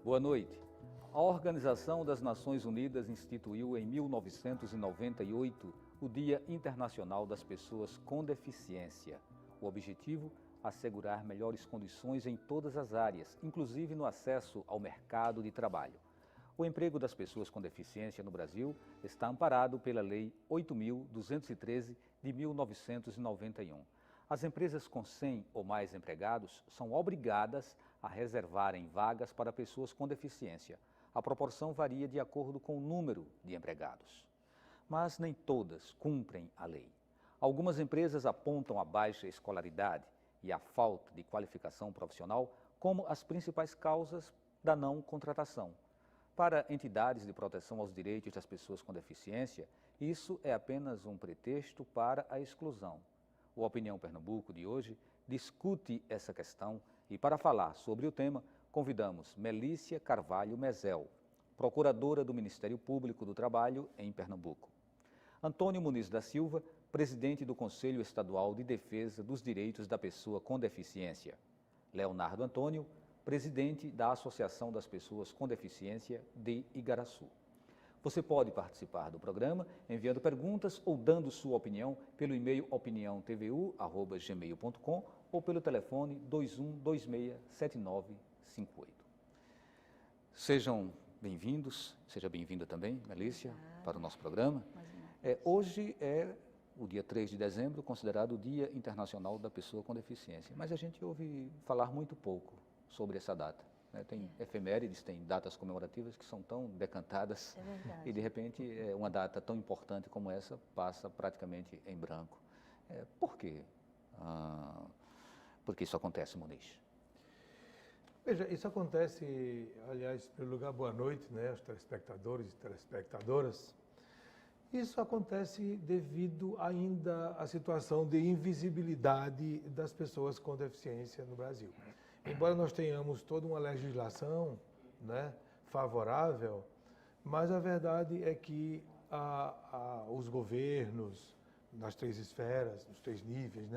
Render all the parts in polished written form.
Boa noite. A Organização das Nações Unidas instituiu em 1998 o Dia Internacional das Pessoas com Deficiência. O objetivo, assegurar melhores condições em todas as áreas, inclusive no acesso ao mercado de trabalho. O emprego das pessoas com deficiência no Brasil está amparado pela Lei 8.213 de 1991. As empresas com 100 ou mais empregados são obrigadas a reservarem vagas para pessoas com deficiência. A proporção varia de acordo com o número de empregados. Mas nem todas cumprem a lei. Algumas empresas apontam a baixa escolaridade e a falta de qualificação profissional como as principais causas da não contratação. Para entidades de proteção aos direitos das pessoas com deficiência, isso é apenas um pretexto para a exclusão. O Opinião Pernambuco de hoje discute essa questão e, para falar sobre o tema, convidamos Melícia Carvalho Mezel, procuradora do Ministério Público do Trabalho em Pernambuco. Antônio Muniz da Silva, presidente do Conselho Estadual de Defesa dos Direitos da Pessoa com Deficiência. Leonardo Antônio, presidente da Associação das Pessoas com Deficiência de Igaraçu. Você pode participar do programa enviando perguntas ou dando sua opinião pelo e-mail opiniãotvu@gmail.com ou pelo telefone 21267958. Sejam bem-vindos, seja bem-vinda também, Melícia, para o nosso programa. Hoje é o dia 3 de dezembro, considerado o Dia Internacional da Pessoa com Deficiência, mas a gente ouve falar muito pouco sobre essa data. Tem efemérides, tem datas comemorativas que são tão decantadas e, de repente, uma data tão importante como essa passa praticamente em branco. Por quê? Por que isso acontece, Muniz? Veja, isso acontece, aliás, em primeiro lugar, boa noite, aos telespectadores e telespectadoras. Isso acontece devido ainda à situação de invisibilidade das pessoas com deficiência no Brasil. Embora nós tenhamos toda uma legislação favorável, mas a verdade é que os governos, nas três esferas, nos três níveis,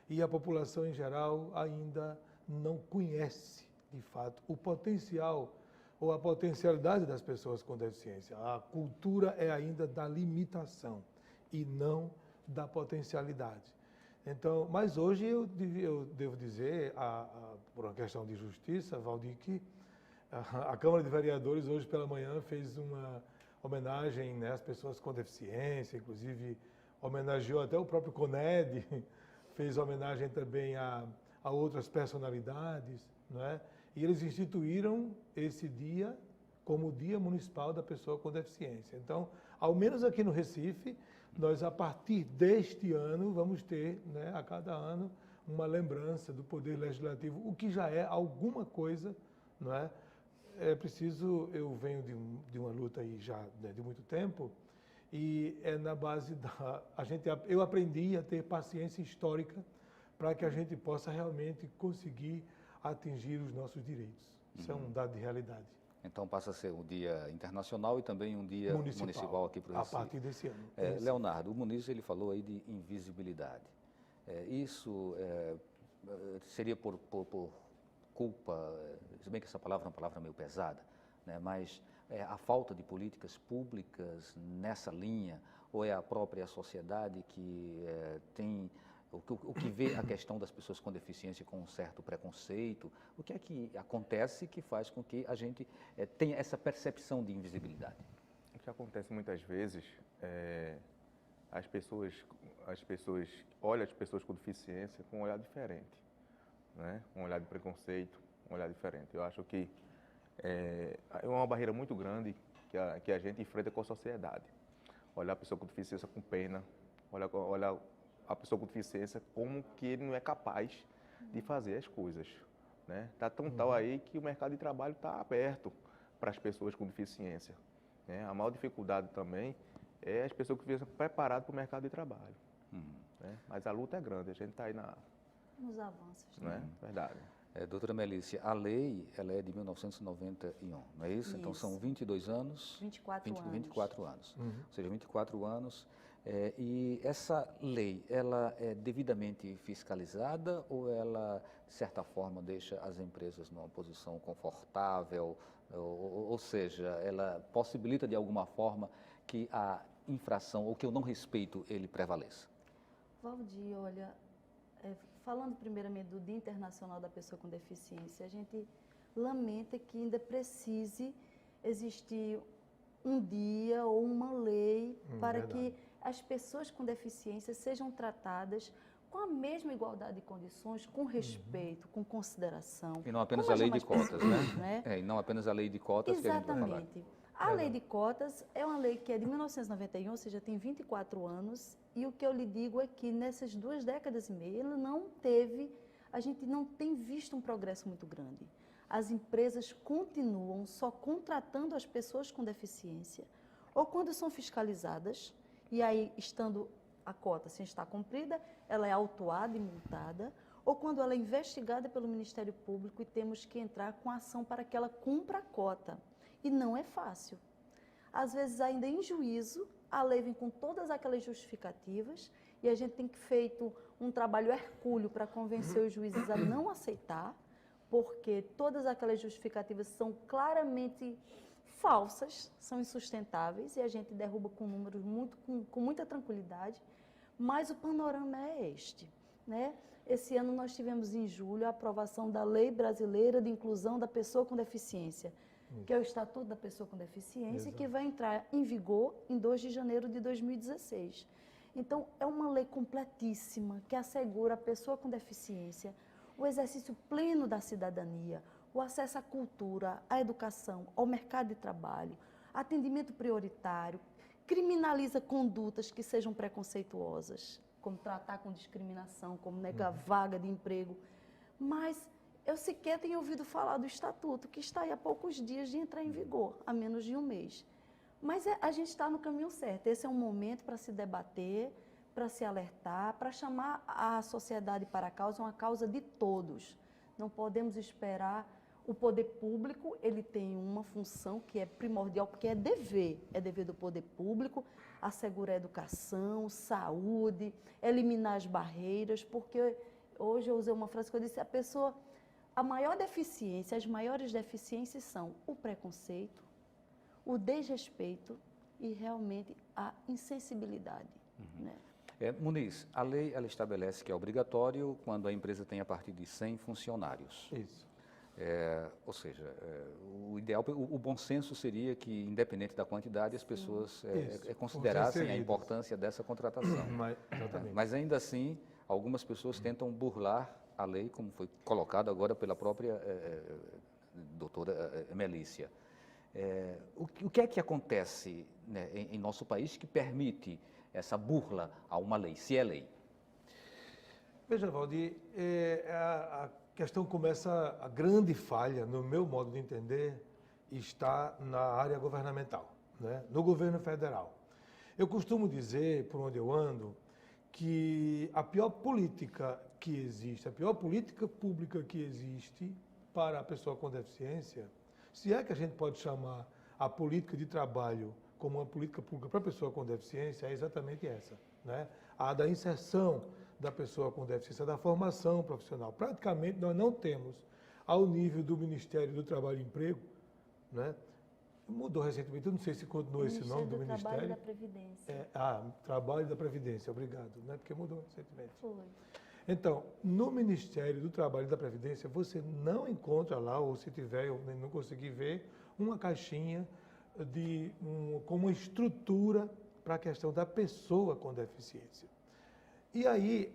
e a população em geral ainda não conhece, de fato, o potencial ou a potencialidade das pessoas com deficiência. A cultura é ainda da limitação e não da potencialidade. Então, mas hoje eu devo dizer, por uma questão de justiça, Valdir, que a Câmara de Vereadores hoje pela manhã fez uma homenagem às pessoas com deficiência, inclusive homenageou até o próprio CONED, fez homenagem também a outras personalidades, e eles instituíram esse dia como o Dia Municipal da Pessoa com Deficiência. Então, ao menos aqui no Recife, nós, a partir deste ano, vamos ter, a cada ano, uma lembrança do Poder Legislativo, o que já é alguma coisa, É preciso, eu venho de uma luta aí já de muito tempo, e é na base eu aprendi a ter paciência histórica para que a gente possa realmente conseguir atingir os nossos direitos. Isso é um dado de realidade. Então passa a ser um dia internacional e também um dia municipal aqui para o Recife. A partir desse ano. Leonardo, o Muniz ele falou aí de invisibilidade. Isso seria por culpa, se bem que essa palavra é uma palavra meio pesada, mas a falta de políticas públicas nessa linha, ou é a própria sociedade que tem o que vê a questão das pessoas com deficiência com um certo preconceito? O que é que acontece que faz com que a gente tenha essa percepção de invisibilidade? O que acontece muitas vezes as pessoas olham as pessoas com deficiência com um olhar diferente, um olhar de preconceito, um olhar diferente. Eu acho que é uma barreira muito grande que a gente enfrenta com a sociedade. Olhar a pessoa com deficiência com pena, olhar a pessoa com deficiência como que ele não é capaz de fazer as coisas. Está tão tal aí que o mercado de trabalho está aberto para as pessoas com deficiência. A maior dificuldade também é as pessoas que estão preparadas para o mercado de trabalho. Mas a luta é grande, a gente está aí nos avanços. Verdade. Doutora Melícia, a lei ela é de 1991, não é isso? Então são 22 anos. 24 anos. Ou seja, 24 anos. E essa lei, ela é devidamente fiscalizada ou ela, de certa forma, deixa as empresas numa posição confortável? Ou seja, ela possibilita de alguma forma que a infração ou que o não respeito ele prevaleça? Valdir, olha, falando primeiramente do Dia Internacional da Pessoa com Deficiência, a gente lamenta que ainda precise existir um dia ou uma lei para verdade. que as pessoas com deficiência sejam tratadas com a mesma igualdade de condições, com respeito, com consideração. E não apenas como a as lei de demais cotas, pessoas, né? E não apenas a lei de cotas que a gente vai falar. Exatamente. A lei de cotas é uma lei que é de 1991, ou seja, tem 24 anos, e o que eu lhe digo é que nessas 2 décadas e meia, a gente não tem visto um progresso muito grande. As empresas continuam só contratando as pessoas com deficiência, ou quando são fiscalizadas, e aí, estando a cota sem estar cumprida, ela é autuada e multada, ou quando ela é investigada pelo Ministério Público e temos que entrar com ação para que ela cumpra a cota. E não é fácil. Às vezes, ainda em juízo, a lei vem com todas aquelas justificativas e a gente tem feito um trabalho hercúleo para convencer os juízes a não aceitar, porque todas aquelas justificativas são claramente falsas, são insustentáveis e a gente derruba com números com muita tranquilidade, mas o panorama é este, né? Esse ano nós tivemos em julho a aprovação da Lei Brasileira de Inclusão da Pessoa com Deficiência, que é o Estatuto da Pessoa com Deficiência, que vai entrar em vigor em 2 de janeiro de 2016. Então, é uma lei completíssima que assegura à pessoa com deficiência o exercício pleno da cidadania, o acesso à cultura, à educação, ao mercado de trabalho, atendimento prioritário, criminaliza condutas que sejam preconceituosas, como tratar com discriminação, como negar vaga de emprego. Mas eu sequer tenho ouvido falar do Estatuto, que está aí há poucos dias de entrar em vigor, há menos de um mês. Mas a gente está no caminho certo. Esse é um momento para se debater, para se alertar, para chamar a sociedade para a causa, uma causa de todos. Não podemos esperar. O poder público, ele tem uma função que é primordial, porque é dever do poder público, assegurar a educação, saúde, eliminar as barreiras, porque hoje eu usei uma frase que eu disse, a maior deficiência, as maiores deficiências são o preconceito, o desrespeito e realmente a insensibilidade. Né? Muniz, a lei ela estabelece que é obrigatório quando a empresa tem a partir de 100 funcionários. Isso. Ou seja, o ideal, o bom senso seria que, independente da quantidade, as pessoas considerassem a importância dessa contratação. Mas ainda assim, algumas pessoas tentam burlar a lei, como foi colocado agora pela própria doutora Melícia. O que é que acontece, né, em nosso país que permite essa burla a uma lei, se é lei? Veja, Valdir, a questão começa, a grande falha, no meu modo de entender, está na área governamental, né? No governo federal. Eu costumo dizer, por onde eu ando, que a pior política que existe, a pior política pública que existe para a pessoa com deficiência, se é que a gente pode chamar a política de trabalho como uma política pública para a pessoa com deficiência, é exatamente essa, né? A da inserção da pessoa com deficiência, da formação profissional. Praticamente nós não temos, ao nível do Ministério do Trabalho e Emprego, né? Mudou recentemente, eu não sei se continuou esse nome do Ministério. Trabalho e da Previdência. Trabalho e da Previdência, obrigado, né? Porque mudou recentemente. Foi. Então, no Ministério do Trabalho e da Previdência, você não encontra lá, ou se tiver, eu não consegui ver, uma caixinha com uma estrutura para a questão da pessoa com deficiência. E aí,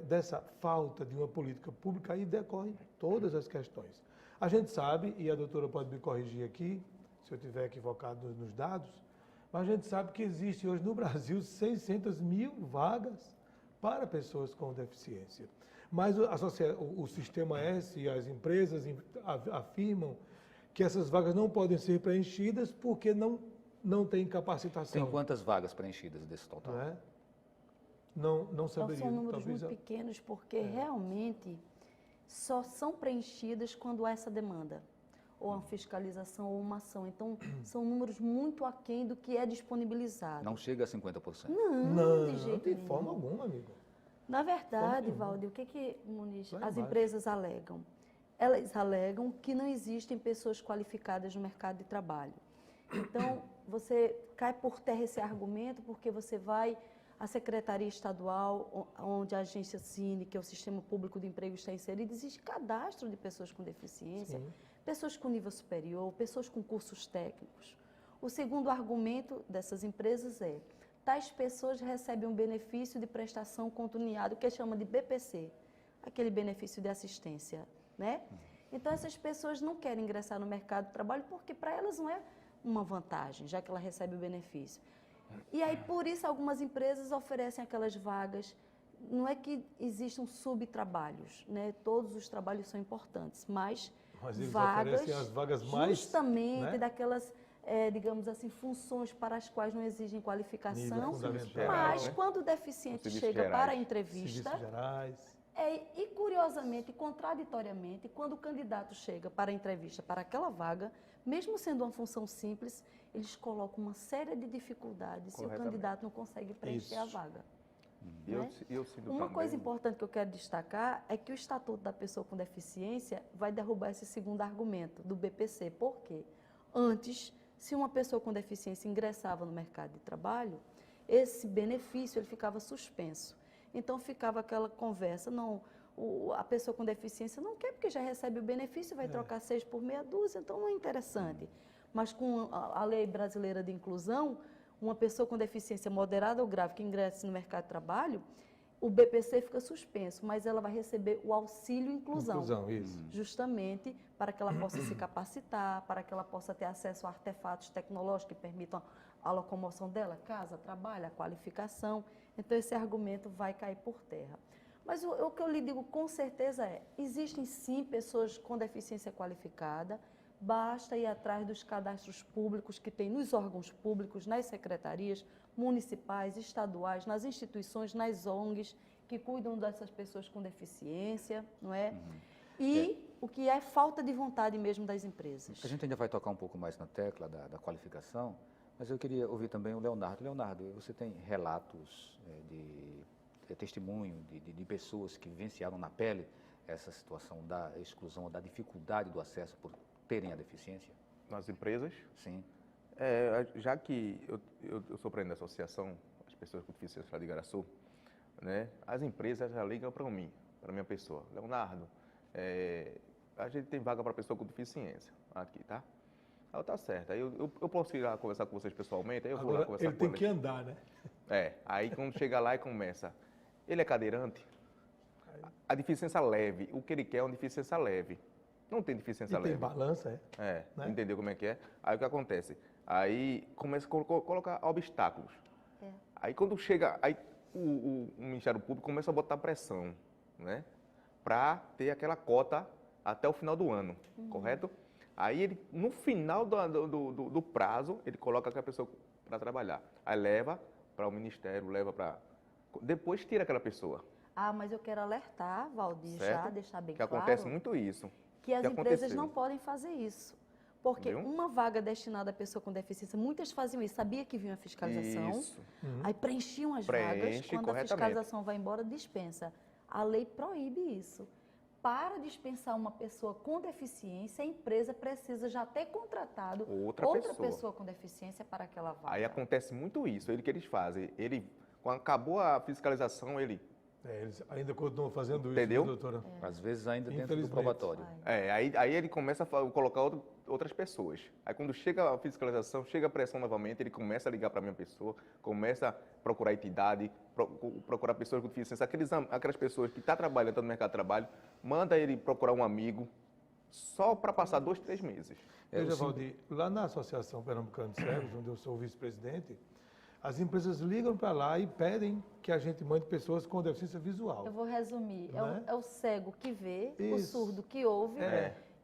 dessa falta de uma política pública, aí decorrem todas as questões. A gente sabe, e a doutora pode me corrigir aqui, se eu estiver equivocado nos dados, mas a gente sabe que existe hoje no Brasil 600 mil vagas para pessoas com deficiência. Mas o Sistema S e as empresas afirmam que essas vagas não podem ser preenchidas porque não tem capacitação. Tem quantas vagas preenchidas desse total? Não saberia. São números muito pequenos, porque realmente só são preenchidas quando há essa demanda. ou uma fiscalização ou uma ação. Então, são números muito aquém do que é disponibilizado. Não chega a 50%. Não, de jeito de nenhum. forma alguma, amigo. Na verdade, nenhuma. Valdir, o que Muniz, Lá as embaixo. empresas alegam? Elas alegam que não existem pessoas qualificadas no mercado de trabalho. Então, você cai por terra esse argumento porque você vai à Secretaria Estadual, onde a agência Cine, que é o Sistema Público de Emprego, está inserida, existe cadastro de pessoas com deficiência, Sim. pessoas com nível superior, pessoas com cursos técnicos. O segundo argumento dessas empresas é: tais pessoas recebem um benefício de prestação continuada, que chama de BPC, aquele benefício de assistência, né? Então, essas pessoas não querem ingressar no mercado de trabalho porque para elas não é uma vantagem, já que ela recebe o benefício. E aí, por isso, algumas empresas oferecem aquelas vagas. Não é que existam subtrabalhos, né? Todos os trabalhos são importantes, mas eles vagas, oferecem as vagas mais, justamente né? daquelas, digamos assim, funções para as quais não exigem qualificação, Nível fundamental, mas né? quando o deficiente Serviços chega gerais. para a entrevista, Serviços gerais. e curiosamente, contraditoriamente, quando o candidato chega para a entrevista para aquela vaga, mesmo sendo uma função simples, eles colocam uma série de dificuldades se o Corretamente. candidato não consegue preencher a Isso. vaga. E Né? eu sinto Uma também, coisa importante que eu quero destacar é que o Estatuto da Pessoa com Deficiência vai derrubar esse segundo argumento do BPC. Por quê? Antes, se uma pessoa com deficiência ingressava no mercado de trabalho, esse benefício ele ficava suspenso. Então, ficava aquela conversa, não, a pessoa com deficiência não quer porque já recebe o benefício, vai trocar 6 por meia dúzia, então não é interessante. Mas com a lei brasileira de inclusão, uma pessoa com deficiência moderada ou grave que ingresse no mercado de trabalho, o BPC fica suspenso, mas ela vai receber o auxílio inclusão. Inclusão, isso. Justamente para que ela possa se capacitar, para que ela possa ter acesso a artefatos tecnológicos que permitam a locomoção dela, casa, trabalho, a qualificação. Então, esse argumento vai cair por terra. Mas o que eu lhe digo com certeza é, existem sim pessoas com deficiência qualificada, basta ir atrás dos cadastros públicos que tem nos órgãos públicos, nas secretarias municipais, estaduais, nas instituições, nas ONGs que cuidam dessas pessoas com deficiência, não é? E o que é falta de vontade mesmo das empresas. A gente ainda vai tocar um pouco mais na tecla da qualificação, mas eu queria ouvir também o Leonardo. Leonardo, você tem relatos de testemunho de pessoas que vivenciaram na pele essa situação da exclusão ou da dificuldade do acesso por terem a deficiência? nas empresas, Sim. já que eu sou presidente da associação, as pessoas com deficiência lá de Igaraçu, né, as empresas já ligam para mim, para minha pessoa. Leonardo, a gente tem vaga para pessoa com deficiência aqui, tá? Aí tá certo. Aí eu posso ir lá conversar com vocês pessoalmente, aí eu vou lá Agora, conversar ele com tem eles. que andar, né? Aí quando chega lá e começa, ele é cadeirante, a deficiência leve, o que ele quer é uma deficiência leve. Não tem deficiência E tem leve. balança, né? Entendeu como é que é? Aí o que acontece? Aí começa a colocar obstáculos. Aí quando chega, aí o Ministério Público começa a botar pressão, né? Para ter aquela cota até o final do ano, correto? Aí ele, no final do prazo, ele coloca aquela pessoa para trabalhar. Aí leva para o Ministério, leva para... Depois tira aquela pessoa. Ah, mas eu quero alertar, Valdir, já Certo? deixar bem Que claro acontece muito isso. que as que empresas aconteceu. não podem fazer isso. Porque Viu? uma vaga destinada à pessoa com deficiência, muitas faziam isso. Sabia que vinha a fiscalização, Isso. aí preenchiam as Preenche vagas, quando a corretamente. fiscalização vai embora, dispensa. A lei proíbe isso. Para dispensar uma pessoa com deficiência, a empresa precisa já ter contratado Outra pessoa. com deficiência para aquela vaga. Aí acontece muito isso. O que eles fazem? Quando acabou a fiscalização, ele... Eles ainda continuam fazendo Entendeu? isso, né, doutora? Às vezes ainda dentro do Infelizmente. probatório. Aí ele começa a colocar outras pessoas. Aí quando chega a fiscalização, chega a pressão novamente, ele começa a ligar para a minha pessoa, começa a procurar entidade, procurar pessoas com deficiência. Aquelas pessoas que estão trabalhando no mercado de trabalho, manda ele procurar um amigo só para passar 2, 3 meses. Veja, Valdir, lá na Associação Pernambucana de Cegos, onde eu sou vice-presidente, as empresas ligam para lá e pedem que a gente mande pessoas com deficiência visual. Eu vou resumir. Né? É o cego que vê, o Isso. surdo que ouve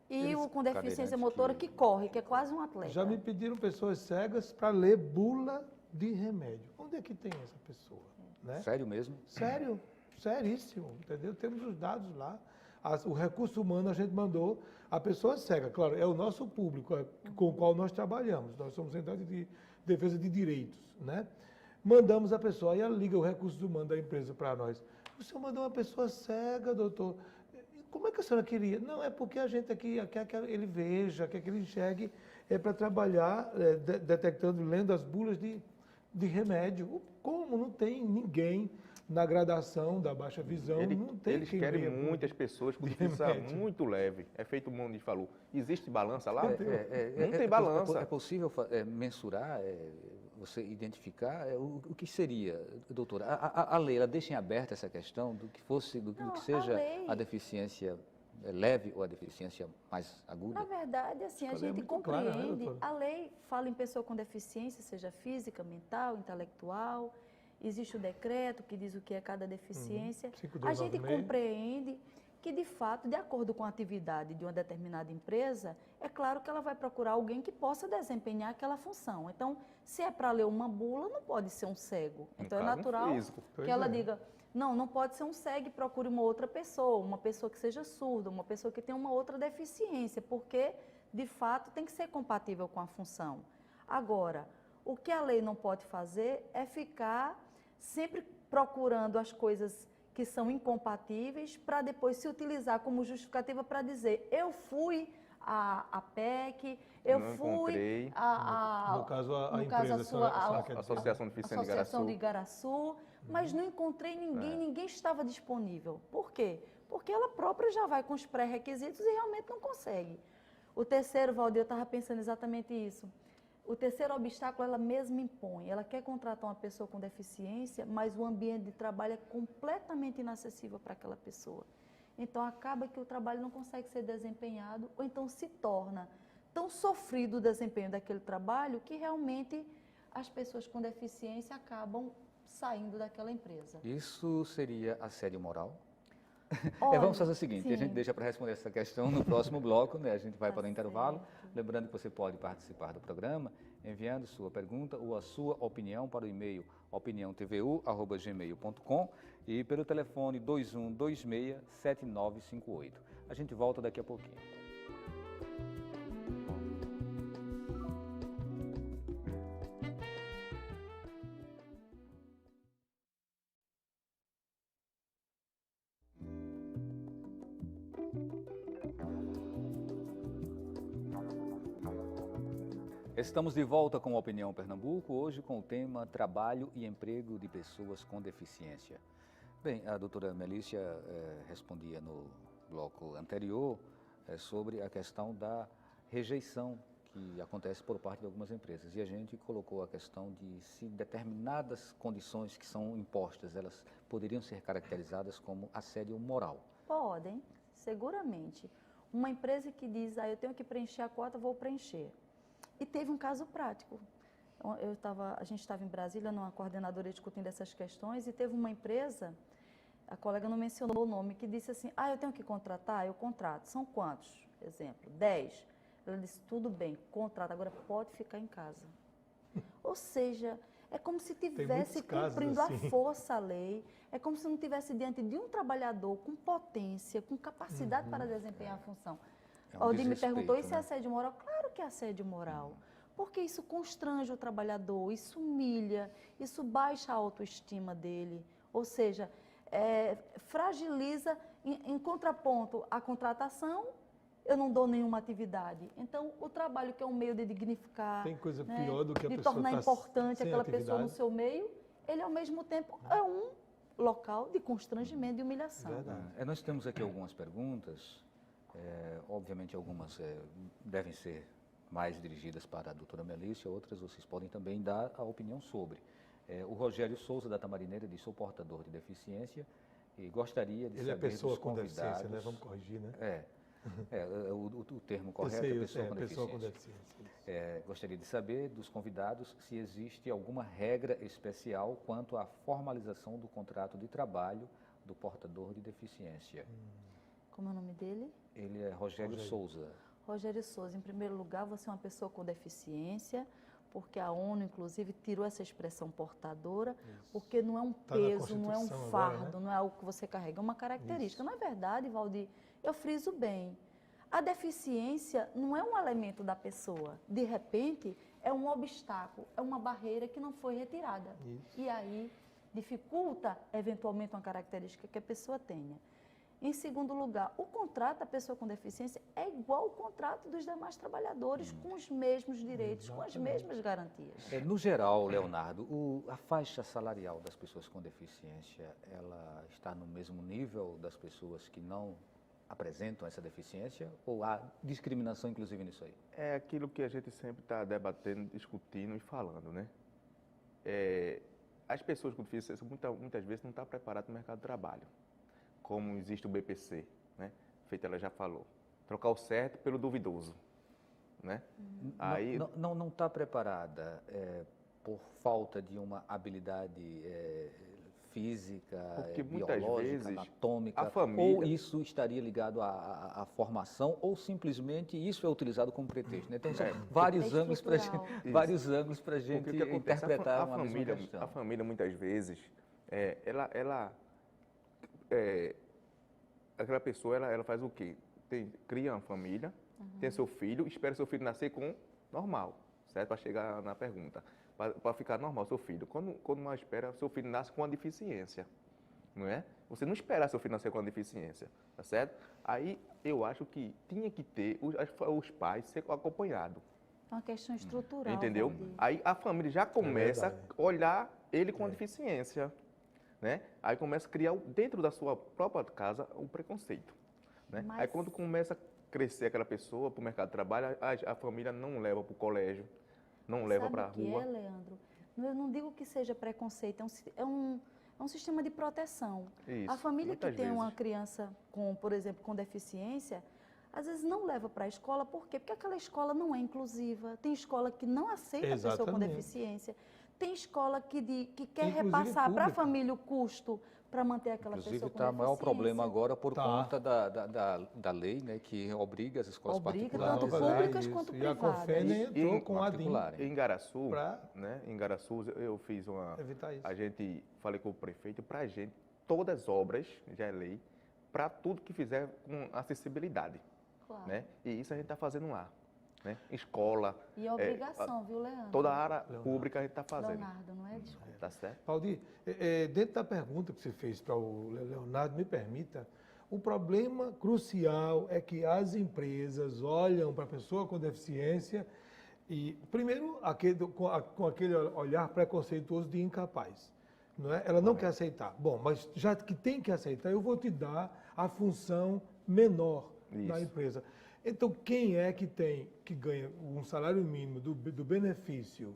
e o com deficiência cadeirantes motora que corre, que é quase um atleta. Já me pediram pessoas cegas para ler bula de remédio. Onde é que tem essa pessoa? Né? Sério mesmo? Sério, seríssimo, entendeu? Temos os dados lá. O recurso humano a gente mandou a pessoa cega. Claro, é o nosso público com o qual nós trabalhamos. Nós somos entidade de defesa de direitos, né? Mandamos a pessoa, aí ela liga o recurso humano da empresa para nós. O senhor mandou uma pessoa cega, doutor. Como é que a senhora queria? Não, é porque a gente aqui quer que ele veja, quer que ele enxergue, é para trabalhar detectando, lendo as bulas de remédio. Como? Não tem ninguém na gradação da baixa visão, não tem Eles quem querem leia muitas pessoas com de deficiência remédio. muito leve. É feito como o Mundo falou. Existe balança lá? Não tem balança. É possível mensurar, você identificar o que seria, doutora? A lei, ela deixa em aberto essa questão do que fosse, do Não, que seja lei- a deficiência leve ou a deficiência mais aguda? Na verdade, assim, a Essa lei é gente muito clara, né, compreende, doutora? a lei fala em pessoa com deficiência, seja física, mental, intelectual, existe o decreto que diz o que é cada deficiência. A gente 5296. compreende que, de fato, de acordo com a atividade de uma determinada empresa, é claro que ela vai procurar alguém que possa desempenhar aquela função. Então, se é para ler uma bula, não pode ser um cego. No Então, é caso, um natural físico. Pois que ela é. diga, não pode ser um cego, procure uma pessoa que seja surda, uma pessoa que tenha uma outra deficiência, porque, de fato, tem que ser compatível com a função. Agora, o que a lei não pode fazer é ficar sempre procurando as coisas que são incompatíveis para depois se utilizar como justificativa para dizer, eu fui à PEC, eu Não fui encontrei. No caso, a no empresa, caso, a sua- senhora a- quer dizer. Associação de Deficientes de Associação de Igaraçu. Igaraçu, mas não encontrei ninguém estava disponível. Por quê? Porque ela própria já vai com os pré-requisitos e realmente não consegue. O terceiro, Valdir, eu estava pensando exatamente isso. O terceiro obstáculo ela mesma impõe. Ela quer contratar uma pessoa com deficiência, mas o ambiente de trabalho é completamente inacessível para aquela pessoa. Então, acaba que o trabalho não consegue ser desempenhado, ou então se torna tão sofrido o desempenho daquele trabalho que realmente as pessoas com deficiência acabam saindo daquela empresa. Isso seria assédio moral? Olha, Vamos fazer o seguinte, a gente sim. deixa para responder essa questão no próximo bloco, né? A gente vai Tá para o intervalo. certo. Lembrando que você pode participar do programa enviando sua pergunta ou a sua opinião para o e-mail opiniãotvu@gmail.com e pelo telefone 2126-7958. A gente volta daqui a pouquinho. Estamos de volta com a Opinião Pernambuco, hoje com o tema Trabalho e Emprego de Pessoas com Deficiência. Bem, a doutora Melícia respondia no bloco anterior sobre a questão da rejeição que acontece por parte de algumas empresas. E a gente colocou a questão de se determinadas condições que são impostas, elas poderiam ser caracterizadas como assédio moral. Podem, seguramente. Uma empresa que diz, eu tenho que preencher a cota, vou preencher. E teve um caso prático. A gente estava em Brasília, numa coordenadora discutindo essas questões, e teve uma empresa, a colega não mencionou o nome, que disse assim, eu tenho que contratar? Eu contrato. São quantos? Exemplo, 10. Ela disse, tudo bem, contrata, agora pode ficar em casa. Ou seja, é como se tivesse muitos casos cumprindo assim. à força a lei, é como se não tivesse diante de um trabalhador com potência, com capacidade para desempenhar a função. É um Aldir me desrespeito, perguntou, isso é né? assédio moral? Claro que é assédio moral, porque isso constrange o trabalhador, isso humilha, isso baixa a autoestima dele, ou seja, fragiliza, em contraponto à contratação, eu não dou nenhuma atividade. Então, o trabalho que é um meio de dignificar, Tem coisa pior do que a de pessoa tornar tá importante sem aquela pessoa no atividade. seu meio, ele ao mesmo tempo é um local de constrangimento e humilhação. Verdade. Nós temos aqui algumas perguntas, obviamente algumas devem ser mais dirigidas para a doutora Melícia, outras vocês podem também dar a opinião sobre. O Rogério Souza, da Tamarineira, diz, sou portador de deficiência e gostaria de Ele é saber pessoa dos com convidados... deficiência, né? Vamos corrigir, né? O termo Eu correto sei, é eu pessoa sei, com pessoa com deficiência. deficiência. Gostaria de saber dos convidados se existe alguma regra especial quanto à formalização do contrato de trabalho do portador de deficiência. Como é o nome dele? Ele é Rogério Souza. Rogério Souza, em primeiro lugar, você é uma pessoa com deficiência, porque a ONU, inclusive, tirou essa expressão portadora, porque não é um Tá na peso, não é um Constituição fardo, agora, né? não é algo que você carrega, é uma característica. Na verdade, Valdir, eu friso bem. A deficiência não é um elemento da pessoa. De repente, é um obstáculo, é uma barreira que não foi retirada. Isso. E aí, dificulta, eventualmente, uma característica que a pessoa tenha. Em segundo lugar, o contrato da pessoa com deficiência é igual ao contrato dos demais trabalhadores, com os mesmos direitos, com as mesmas garantias. No geral, Leonardo, a faixa salarial das pessoas com deficiência, ela está no mesmo nível das pessoas que não apresentam essa deficiência ou há discriminação inclusive nisso aí? É aquilo que a gente sempre está debatendo, discutindo e falando, né? As pessoas com deficiência muitas vezes não estão preparadas para o mercado de trabalho, como existe o BPC, né? Feito ela já falou. Trocar o certo pelo duvidoso, né? Aí Não está preparada por falta de uma habilidade física, Porque muitas biológica, vezes anatômica, a família- ou isso estaria ligado à formação, ou simplesmente isso é utilizado como pretexto, né? Então, são vários É ângulos para estrutural. vários ângulos para a gente Porque o que acontece? interpretar uma mesma família, questão. a família muitas vezes, aquela pessoa, ela faz o quê? Cria uma família, tem seu filho, espera seu filho nascer com normal, certo? Para chegar na pergunta, para ficar normal seu filho. Quando mais espera, seu filho nasce com uma deficiência, não é? Você não espera seu filho nascer com uma deficiência, tá certo? Aí eu acho que tinha que ter os pais ser acompanhados. É uma questão estrutural. Entendeu? Valdir. Aí a família já começa verdade. a olhar ele com a deficiência, né? Aí começa a criar dentro da sua própria casa o preconceito, né? Mas- Aí quando começa a crescer aquela pessoa para o mercado de trabalho, a família não leva para o colégio, não leva para a Sabe o que rua. é, Leandro? Eu não digo que seja preconceito, é um sistema de proteção. Isso, A família que muitas tem uma vezes. criança com, por exemplo, com deficiência, às vezes não leva para a escola, por quê? Porque aquela escola não é inclusiva. Tem escola que não aceita a pessoa com Exatamente. deficiência. Tem escola que quer Inclusive repassar para a pública. família o custo para manter aquela Inclusive pessoa com está o maior deficiência. problema agora por Tá. conta da lei, né, que obriga as escolas Obriga particulares tanto Nova lei, públicas isso. quanto E a privadas. COFEN entrou E com a DIN matricular. Em Igaraçu, para né? Em Igaraçu eu fiz uma... evitar isso. A gente, falei com o prefeito, para a gente, todas as obras, já é lei, para tudo que fizer com acessibilidade, Claro. né? E isso a gente está fazendo lá, né? Escola, E é obrigação, viu, Leandro? toda a área pública a gente está fazendo, Leonardo, não é? Desculpa. tá certo? Valdir, dentro da pergunta que você fez para o Leonardo, me permita, o problema crucial é que as empresas olham para a pessoa com deficiência e, primeiro, com aquele olhar preconceituoso de incapaz. Não é? Ela não quer aceitar. Bom, mas já que tem que aceitar, eu vou te dar a função menor da Isso. empresa. Então, quem é que ganha um salário mínimo do benefício,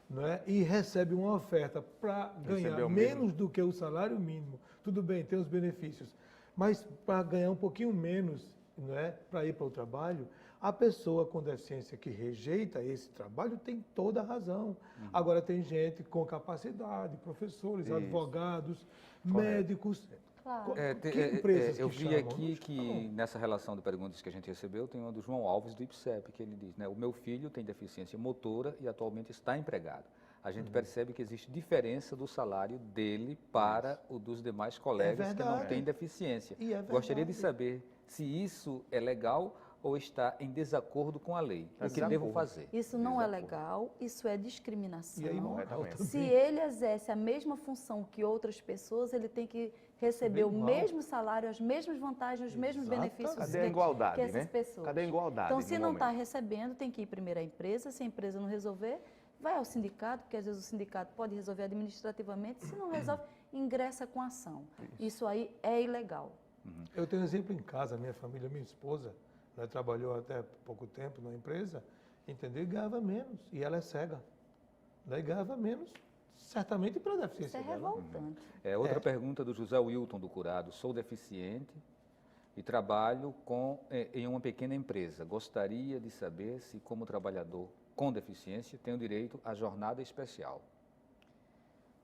não é? E recebe uma oferta para ganhar Recebeu menos mesmo. do que o salário mínimo? Tudo bem, tem os benefícios, mas para ganhar um pouquinho menos, não é? Para ir para o trabalho, a pessoa com deficiência que rejeita esse trabalho tem toda a razão. Agora, tem gente com capacidade, professores, Isso. advogados, Correto. médicos. Claro. Que empresas eu que vi chamam? aqui Não que chamam. nessa relação de perguntas que a gente recebeu, tem uma do João Alves do IPSEP, que ele diz, né, o meu filho tem deficiência motora e atualmente está empregado. A gente percebe que existe diferença do salário dele para o dos demais colegas que não verdade. têm deficiência. E é Gostaria de verdade. saber se isso é legal ou está em desacordo com a lei. O que devo fazer? Isso não é Desacordo. legal, isso é discriminação. E aí, moral Corretamente. Se também. ele exerce a mesma função que outras pessoas, ele tem que receber o igual. mesmo salário, as mesmas vantagens, os mesmos Exatamente. benefícios Cadê a igualdade, que essas né? pessoas. Cadê a igualdade? Então, se no não está momento? recebendo, tem que ir primeiro à empresa. Se a empresa não resolver, vai ao sindicato, porque às vezes o sindicato pode resolver administrativamente. Se não resolve, ingressa com ação. Isso aí é ilegal. Eu tenho um exemplo em casa, minha família, minha esposa, né, trabalhou até pouco tempo na empresa, entendeu? E ganhava menos. E ela é cega. Né, e ganhava menos, certamente pela Isso deficiência é dela. revoltante. Outra pergunta do José Wilton do Curado. Sou deficiente e trabalho em uma pequena empresa. Gostaria de saber se, como trabalhador com deficiência, tenho direito à jornada especial.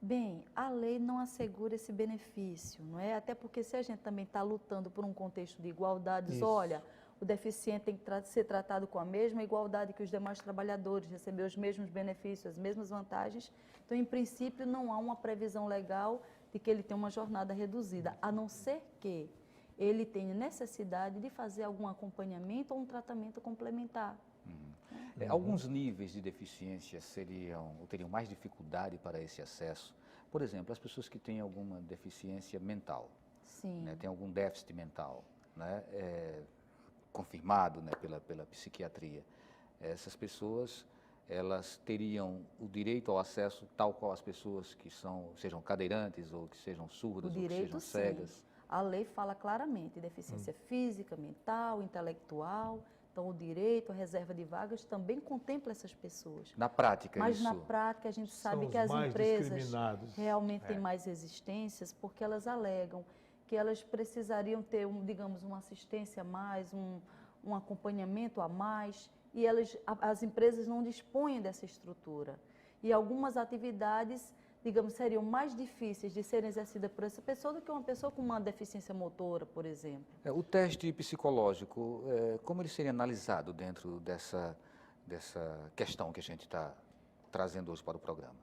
Bem, a lei não assegura esse benefício, não é? Até porque se a gente também está lutando por um contexto de igualdade, diz, Isso. olha, o deficiente tem que ser tratado com a mesma igualdade que os demais trabalhadores, receber os mesmos benefícios, as mesmas vantagens. Então, em princípio, não há uma previsão legal de que ele tenha uma jornada reduzida, a não ser que ele tem necessidade de fazer algum acompanhamento ou um tratamento complementar. Alguns níveis de deficiência teriam mais dificuldade para esse acesso. Por exemplo, as pessoas que têm alguma deficiência mental, Sim. né, têm algum déficit mental, né, confirmado, né, pela psiquiatria. Essas pessoas, elas teriam o direito ao acesso tal qual as pessoas que sejam cadeirantes ou que sejam surdas ou que sejam cegas. Sim. A lei fala claramente, deficiência física, mental, intelectual. Então, o direito à reserva de vagas também contempla essas pessoas. Na prática, Mas isso... na prática a gente sabe São que os as mais empresas discriminados. realmente têm mais resistências porque elas alegam que elas precisariam ter, digamos, uma assistência a mais, um acompanhamento a mais, e as empresas não dispõem dessa estrutura. E algumas atividades, digamos, seriam mais difíceis de serem exercidas por essa pessoa do que uma pessoa com uma deficiência motora, por exemplo. O teste psicológico, como ele seria analisado dentro dessa questão que a gente está trazendo hoje para o programa?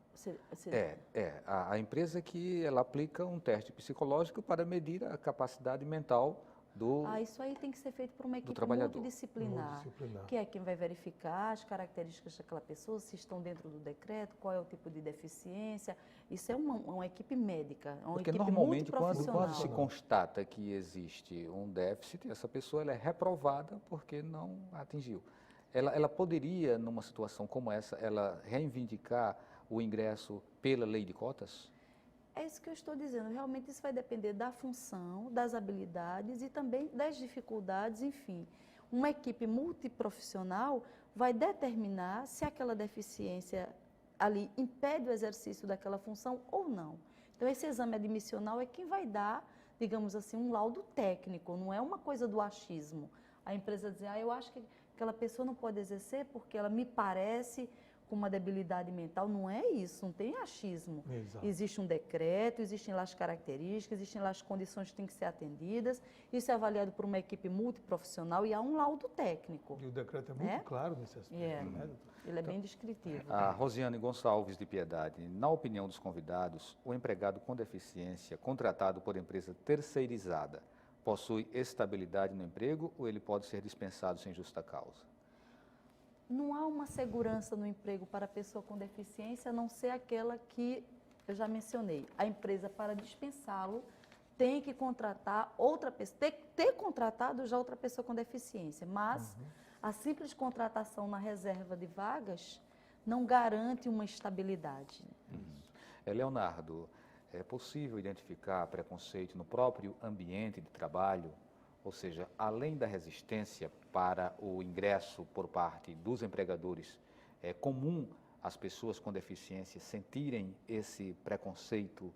A empresa que ela aplica um teste psicológico para medir a capacidade mental do isso aí tem que ser feito por uma equipe trabalhador. multidisciplinar, que é quem vai verificar as características daquela pessoa, se estão dentro do decreto, qual é o tipo de deficiência. Isso é uma equipe médica, uma Porque equipe normalmente multiprofissional. quando se constata que existe um déficit, essa pessoa ela é reprovada porque não atingiu. Ela poderia, numa situação como essa, ela reivindicar o ingresso pela lei de cotas? É isso que eu estou dizendo. Realmente isso vai depender da função, das habilidades e também das dificuldades, enfim. Uma equipe multiprofissional vai determinar se aquela deficiência ali impede o exercício daquela função ou não. Então, esse exame admissional é quem vai dar, digamos assim, um laudo técnico, não é uma coisa do achismo. A empresa dizer, eu acho que aquela pessoa não pode exercer porque ela me parece com uma debilidade mental, não é isso, não tem achismo. Exato. Existe um decreto, existem lá as características, existem lá as condições que têm que ser atendidas, isso é avaliado por uma equipe multiprofissional e há um laudo técnico. E o decreto é muito claro nesse aspecto. Né, doutor? Ele é bem descritivo. A Rosiane Gonçalves de Piedade, na opinião dos convidados, o empregado com deficiência contratado por empresa terceirizada possui estabilidade no emprego ou ele pode ser dispensado sem justa causa? Não há uma segurança no emprego para a pessoa com deficiência, a não ser aquela que eu já mencionei. A empresa, para dispensá-lo, tem que contratar outra pessoa, ter contratado já outra pessoa com deficiência, mas a simples contratação na reserva de vagas não garante uma estabilidade. Leonardo, é possível identificar preconceito no próprio ambiente de trabalho? Ou seja, além da resistência para o ingresso por parte dos empregadores, é comum as pessoas com deficiência sentirem esse preconceito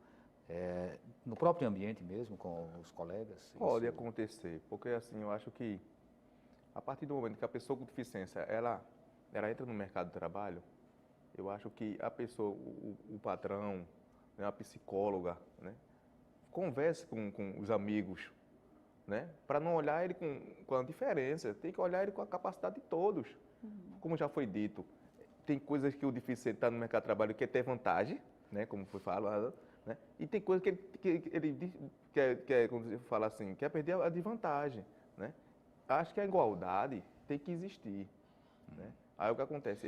no próprio ambiente mesmo, com os colegas? Pode acontecer, porque assim, eu acho que a partir do momento que a pessoa com deficiência, ela entra no mercado de trabalho, eu acho que a pessoa, o patrão, né, a psicóloga, né, converse com os amigos, né, para não olhar ele com a diferença, tem que olhar ele com a capacidade de todos. Como já foi dito, tem coisas que o deficiente está no mercado de trabalho que quer ter vantagem, né, como foi falado, né, e tem coisas que ele quer, quando você fala assim, quer perder a desvantagem, né. Acho que a igualdade tem que existir, né. Aí o que acontece,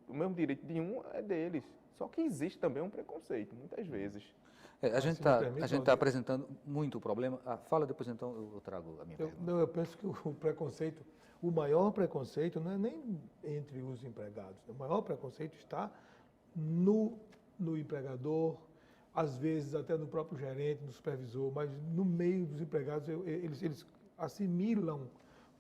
o mesmo direito de um é deles, só que existe também um preconceito, muitas vezes. A gente está apresentando muito problema. Fala depois, então, eu trago a minha pergunta. Eu penso que o preconceito, o maior preconceito não é nem entre os empregados. O maior preconceito está no empregador, às vezes até no próprio gerente, no supervisor, mas no meio dos empregados eles assimilam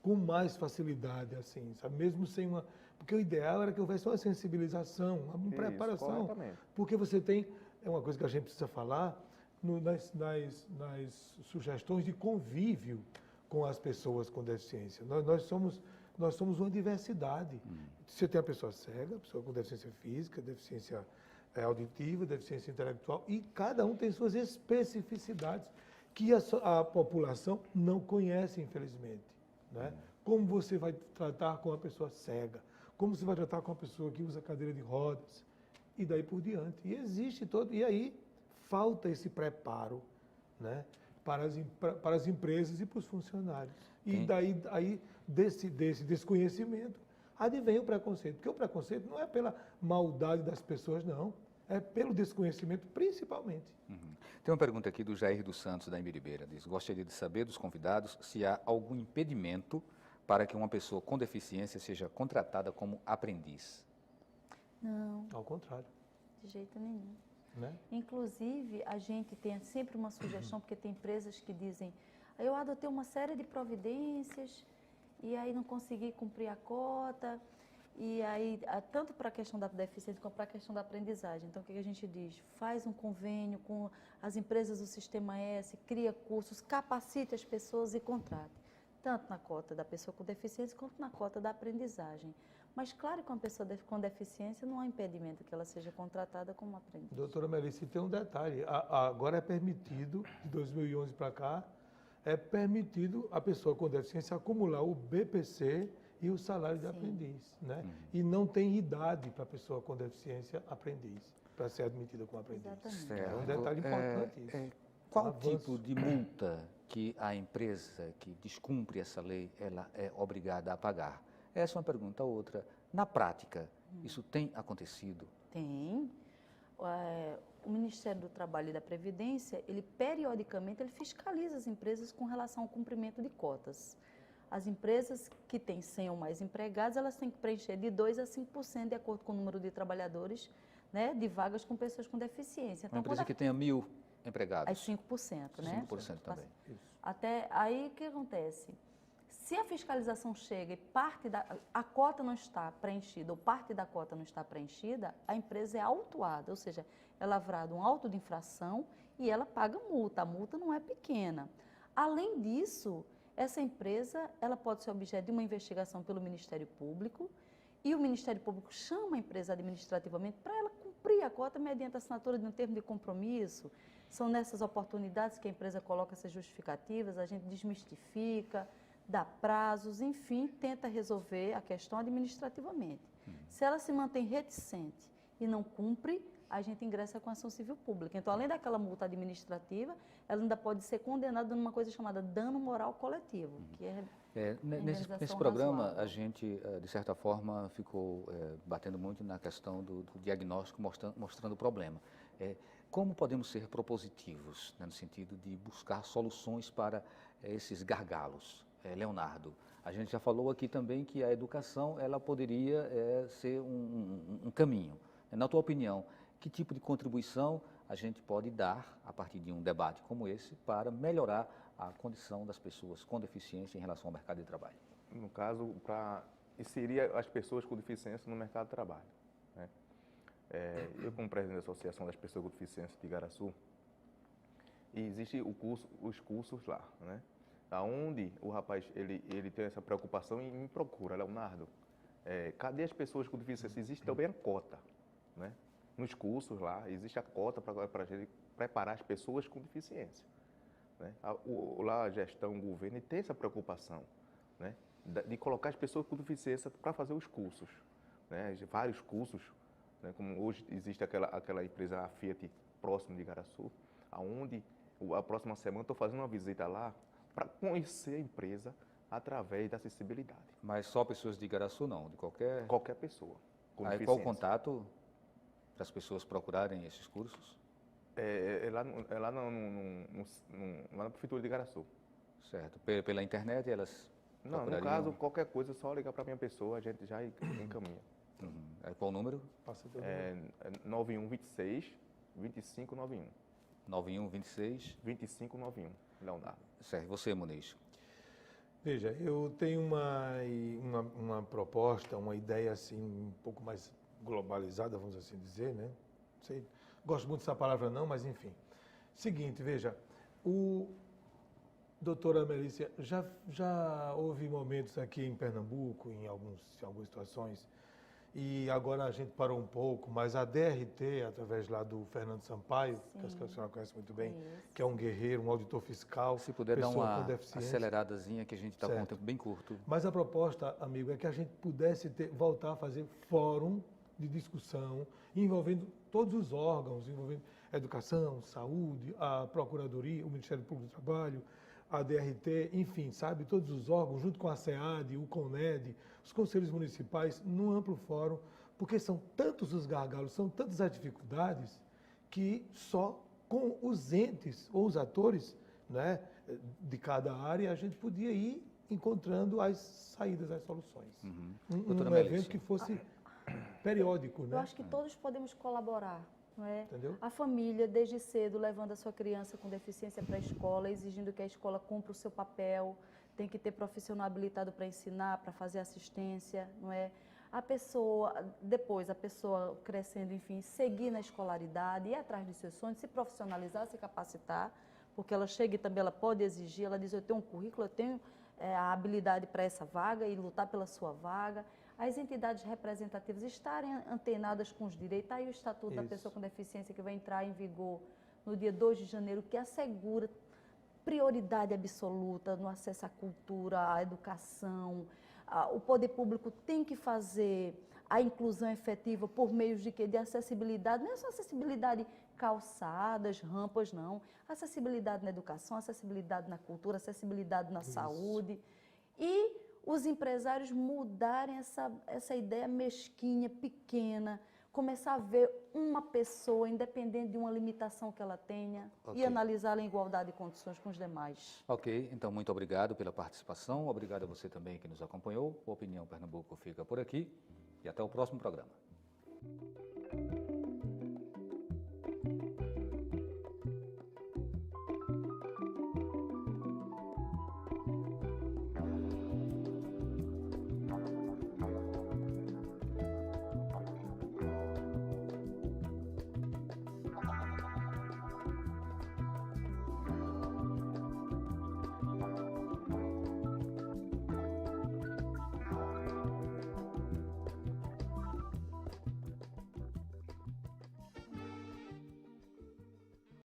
com mais facilidade, assim, sabe? Mesmo sem uma... Porque o ideal era que houvesse uma sensibilização, uma preparação. Porque você tem... É uma coisa que a gente precisa falar nas sugestões de convívio com as pessoas com deficiência. Nós somos uma diversidade. Você tem a pessoa cega, a pessoa com deficiência física, deficiência auditiva, deficiência intelectual, e cada um tem suas especificidades que a população não conhece, infelizmente. Né? Como você vai tratar com uma pessoa cega? Como você vai tratar com uma pessoa que usa cadeira de rodas? E daí por diante. E existe todo... E aí falta esse preparo, né? para as empresas e para os funcionários. E daí desse desconhecimento, advém o preconceito. Porque o preconceito não é pela maldade das pessoas, não. É pelo desconhecimento, principalmente. Tem uma pergunta aqui do Jair dos Santos, da Imbiribeira. Diz: gostaria de saber dos convidados se há algum impedimento para que uma pessoa com deficiência seja contratada como aprendiz. Não, Ao contrário. de jeito nenhum. Né? Inclusive, a gente tem sempre uma sugestão, porque tem empresas que dizem: eu adotei uma série de providências e aí não consegui cumprir a cota, e aí, tanto para a questão da deficiência como para a questão da aprendizagem. Então, o que a gente diz? Faz um convênio com as empresas do Sistema S, cria cursos, capacite as pessoas e contrate, tanto na cota da pessoa com deficiência quanto na cota da aprendizagem. Mas, claro que uma pessoa com deficiência não há impedimento que ela seja contratada como aprendiz. Doutora Melissa, tem um detalhe. Agora é permitido, de 2011 para cá, é permitido a pessoa com deficiência acumular o BPC e o salário de aprendiz. Né? E não tem idade para a pessoa com deficiência aprendiz, para ser admitida como aprendiz. Exatamente. É um detalhe importante isso. Qual Avanço. tipo de multa que a empresa que descumpre essa lei ela é obrigada a pagar? Essa é uma pergunta. Outra, na prática, isso tem acontecido? Tem. O Ministério do Trabalho e da Previdência, ele periodicamente fiscaliza as empresas com relação ao cumprimento de cotas. As empresas que têm 100 ou mais empregados, elas têm que preencher de 2% a 5% de acordo com o número de trabalhadores, né, de vagas com pessoas com deficiência. Então, Uma empresa que tenha 1.000 empregados? As 5%, né? 5% também. Até aí, o que acontece? Se a fiscalização chega e a cota não está preenchida, ou parte da cota não está preenchida, a empresa é autuada, ou seja, é lavrado um auto de infração e ela paga multa. A multa não é pequena. Além disso, essa empresa ela pode ser objeto de uma investigação pelo Ministério Público e o Ministério Público chama a empresa administrativamente para ela cumprir a cota mediante a assinatura de um termo de compromisso. São nessas oportunidades que a empresa coloca essas justificativas, a gente desmistifica, dá prazos, enfim, tenta resolver a questão administrativamente. Se ela se mantém reticente e não cumpre, a gente ingressa com ação civil pública. Então, além daquela multa administrativa, ela ainda pode ser condenada numa coisa chamada dano moral coletivo, que é nesse programa, a gente, de certa forma, ficou batendo muito na questão do diagnóstico, mostrando o problema. Como podemos ser propositivos, né, no sentido de buscar soluções para esses gargalos? Leonardo, a gente já falou aqui também que a educação ela poderia ser um caminho. Na tua opinião, que tipo de contribuição a gente pode dar, a partir de um debate como esse, para melhorar a condição das pessoas com deficiência em relação ao mercado de trabalho? No caso, para inserir as pessoas com deficiência no mercado de trabalho. Né? Eu, como presidente da Associação das Pessoas com Deficiência de Igaraçu, existe os cursos lá, né? Onde o rapaz ele tem essa preocupação e me procura: Leonardo, cadê as pessoas com deficiência? Existe também a cota, né? Nos cursos lá, existe a cota para a gente preparar as pessoas com deficiência. Né? Lá a gestão, o governo tem essa preocupação, né? De colocar as pessoas com deficiência para fazer os cursos. Né? Vários cursos, né? Como hoje existe aquela empresa, a Fiat, próximo de Igaraçu, onde a próxima semana estou fazendo uma visita lá para conhecer a empresa através da acessibilidade. Mas só pessoas de Igaraçu não, de qualquer... Qualquer pessoa com Aí, qual o contato para as pessoas procurarem esses cursos? Lá na Prefeitura de Igaraçu. Certo. Pela internet elas Não, no caso, qualquer coisa, é só ligar para a minha pessoa, a gente já encaminha. Qual o número? Passa todo 9126 2591. 9126 2591, Leonardo. Certo. Você, Muniz? Veja, eu tenho uma proposta, uma ideia assim um pouco mais globalizada, vamos assim dizer, né? Não sei, gosto muito dessa palavra não, mas enfim. Seguinte, veja, doutora Melissa, já houve momentos aqui em Pernambuco, em algumas situações, e agora a gente parou um pouco, mas a DRT, através lá do Fernando Sampaio, que a senhora conhece muito bem, que é um guerreiro, um auditor fiscal, se puder dar uma com deficiência. aceleradazinha, que a gente está com um tempo bem curto. Mas a proposta, amigo, é que a gente pudesse voltar a fazer fórum de discussão, envolvendo todos os órgãos, envolvendo educação, saúde, a Procuradoria, o Ministério Público do Trabalho, a DRT, enfim, sabe, todos os órgãos, junto com a SEAD, o CONED, os conselhos municipais, num amplo fórum, porque são tantos os gargalos, são tantas as dificuldades, que só com os entes ou os atores, né, de cada área a gente podia ir encontrando as saídas, as soluções. Doutora Um evento Melissa. que fosse periódico, né? Eu acho que todos podemos colaborar, não é? Entendeu? A família, desde cedo, levando a sua criança com deficiência para a escola, exigindo que a escola cumpra o seu papel, tem que ter profissional habilitado para ensinar, para fazer assistência, não é? A pessoa, depois, a pessoa crescendo, enfim, seguir na escolaridade, ir atrás dos seus sonhos, se profissionalizar, se capacitar, porque ela chega e também ela pode exigir, ela diz, eu tenho um currículo, eu tenho a habilidade para essa vaga e lutar pela sua vaga. As entidades representativas estarem antenadas com os direitos, aí o Estatuto da Pessoa com Deficiência que vai entrar em vigor no dia 2 de janeiro, que assegura prioridade absoluta no acesso à cultura, à educação. O poder público tem que fazer a inclusão efetiva por meio de quê? De acessibilidade, não é só acessibilidade calçadas, rampas, não. Acessibilidade na educação, acessibilidade na cultura, acessibilidade na saúde. E os empresários mudarem essa ideia mesquinha, pequena, começar a ver uma pessoa, independente de uma limitação que ela tenha, e analisá-la em igualdade de condições com os demais. Ok, então muito obrigado pela participação, obrigado a você também que nos acompanhou. O Opinião Pernambuco fica por aqui e até o próximo programa.